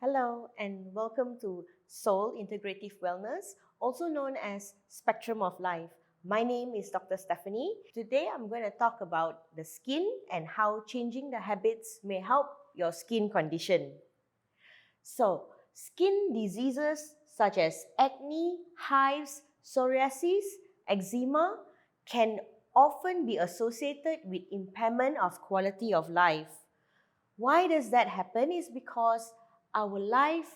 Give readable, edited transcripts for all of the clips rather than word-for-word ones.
Hello and welcome to Soul Integrative Wellness, also known as Spectrum of Life. My name is Dr. Stephanie. Today I'm going to talk about the skin and how changing the habits may help your skin condition. So, skin diseases such as acne, hives, psoriasis, eczema can often be associated with impairment of quality of life. Why does that happen? Is because our life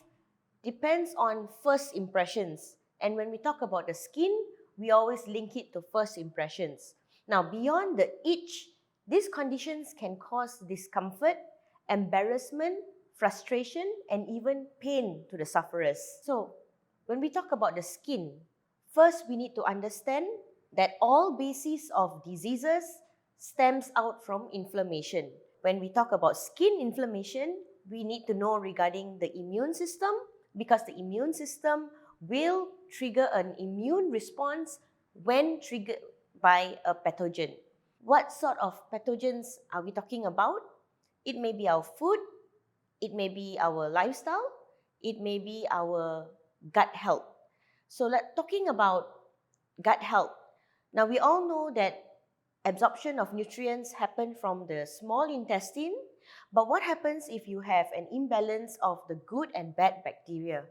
depends on first impressions. And when we talk about the skin, we always link it to first impressions. Now, beyond the itch, these conditions can cause discomfort, embarrassment, frustration, and even pain to the sufferers. So, when we talk about the skin, first we need to understand that all bases of diseases stems out from inflammation. When we talk about skin inflammation, we need to know regarding the immune system because the immune system will trigger an immune response when triggered by a pathogen. What sort of pathogens are we talking about? It may be our food, it may be our lifestyle, it may be our gut health. So talking about gut health. Now we all know that absorption of nutrients happen from the small intestine, but what happens if you have an imbalance of the good and bad bacteria?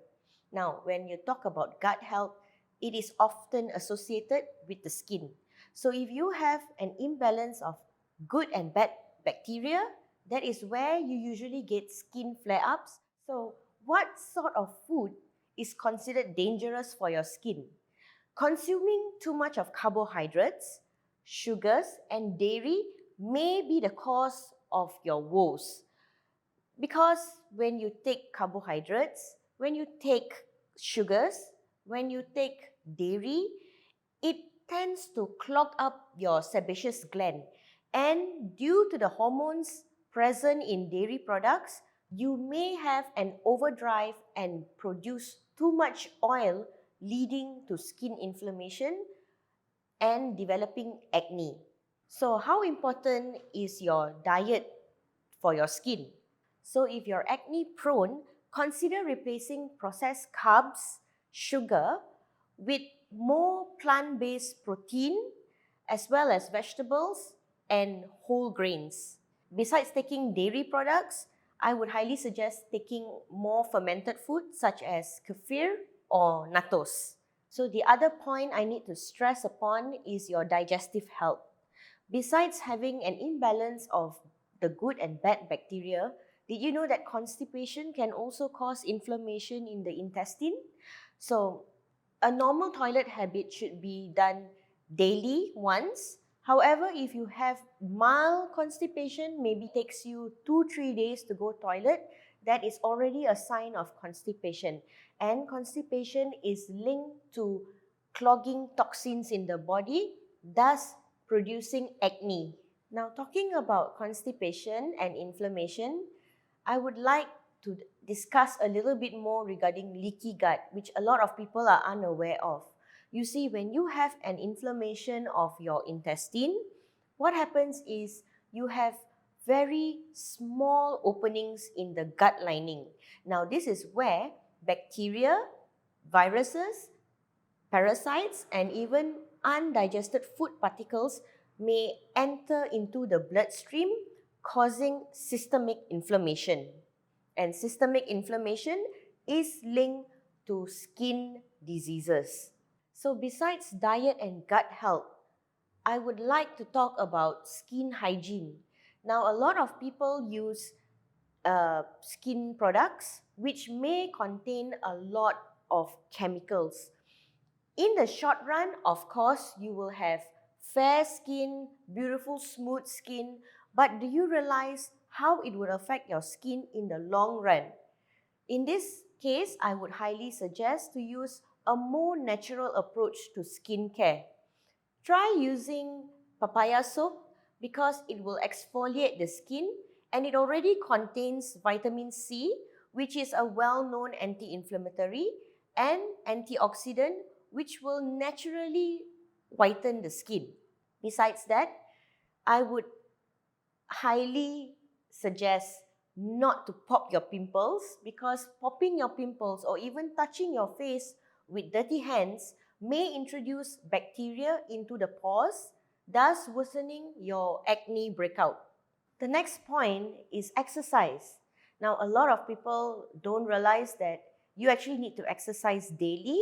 Now, when you talk about gut health, it is often associated with the skin. So if you have an imbalance of good and bad bacteria, that is where you usually get skin flare-ups. So what sort of food is considered dangerous for your skin? Consuming too much of carbohydrates, sugars, and dairy may be the cause of your woes. Because when you take carbohydrates, when you take sugars, when you take dairy, it tends to clog up your sebaceous gland. And due to the hormones present in dairy products, you may have an overdrive and produce too much oil, leading to skin inflammation and developing acne. So how important is your diet for your skin? So if you're acne prone, consider replacing processed carbs, sugar with more plant-based protein as well as vegetables and whole grains. Besides taking dairy products, I would highly suggest taking more fermented food such as kefir or nattos. So the other point I need to stress upon is your digestive health. Besides having an imbalance of the good and bad bacteria, did you know that constipation can also cause inflammation in the intestine? So a normal toilet habit should be done daily once. However, if you have mild constipation, maybe takes you 2-3 days to go toilet, that is already a sign of constipation. And constipation is linked to clogging toxins in the body, thus producing acne. Now, talking about constipation and inflammation, I would like to discuss a little bit more regarding leaky gut, which a lot of people are unaware of. You see, when you have an inflammation of your intestine, what happens is you have very small openings in the gut lining. Now, this is where bacteria, viruses, parasites, and even undigested food particles may enter into the bloodstream, causing systemic inflammation. And systemic inflammation is linked to skin diseases. So besides diet and gut health, I would like to talk about skin hygiene. Now, a lot of people use skin products which may contain a lot of chemicals. In the short run, of course, you will have fair skin, beautiful smooth skin, but do you realize how it would affect your skin in the long run? In this case, I would highly suggest to use a more natural approach to skincare. Try using papaya soap because it will exfoliate the skin and it already contains vitamin C, which is a well-known anti-inflammatory and antioxidant which will naturally whiten the skin. Besides that, I would highly suggest not to pop your pimples, because popping your pimples or even touching your face with dirty hands may introduce bacteria into the pores, thus worsening your acne breakout. The next point is exercise. Now, a lot of people don't realize that you actually need to exercise daily,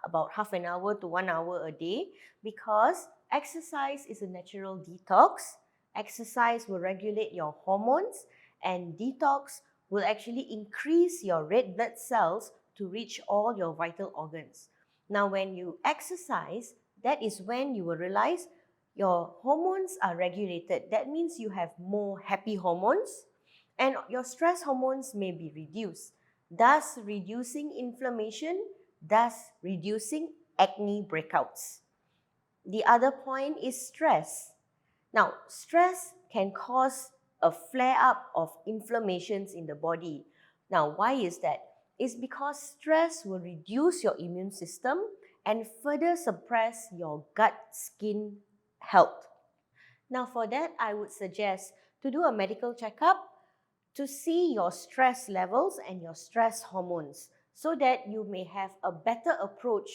about half an hour to 1 hour a day, because exercise is a natural detox. Exercise will regulate your hormones, and detox will actually increase your red blood cells to reach all your vital organs. Now, when you exercise, that is when you will realize your hormones are regulated. That means you have more happy hormones, and your stress hormones may be reduced, thus reducing inflammation, thus reducing acne breakouts. The other point is stress. Now, stress can cause a flare-up of inflammations in the body. Now, why is that? It's because stress will reduce your immune system and further suppress your gut-skin health. Now, for that, I would suggest to do a medical checkup to see your stress levels and your stress hormones so that you may have a better approach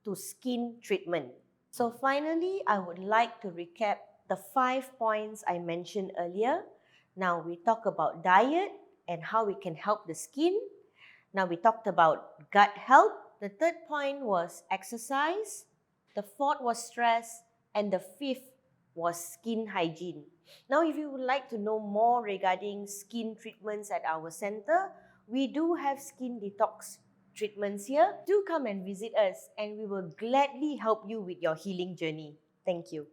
to skin treatment. So finally, I would like to recap the 5 points I mentioned earlier. Now, we talk about diet and how we can help the skin. Now, we talked about gut health. The third point was exercise. The fourth was stress. And the fifth was skin hygiene. Now, if you would like to know more regarding skin treatments at our center, we do have skin detox treatments here. Do come and visit us, and we will gladly help you with your healing journey. Thank you.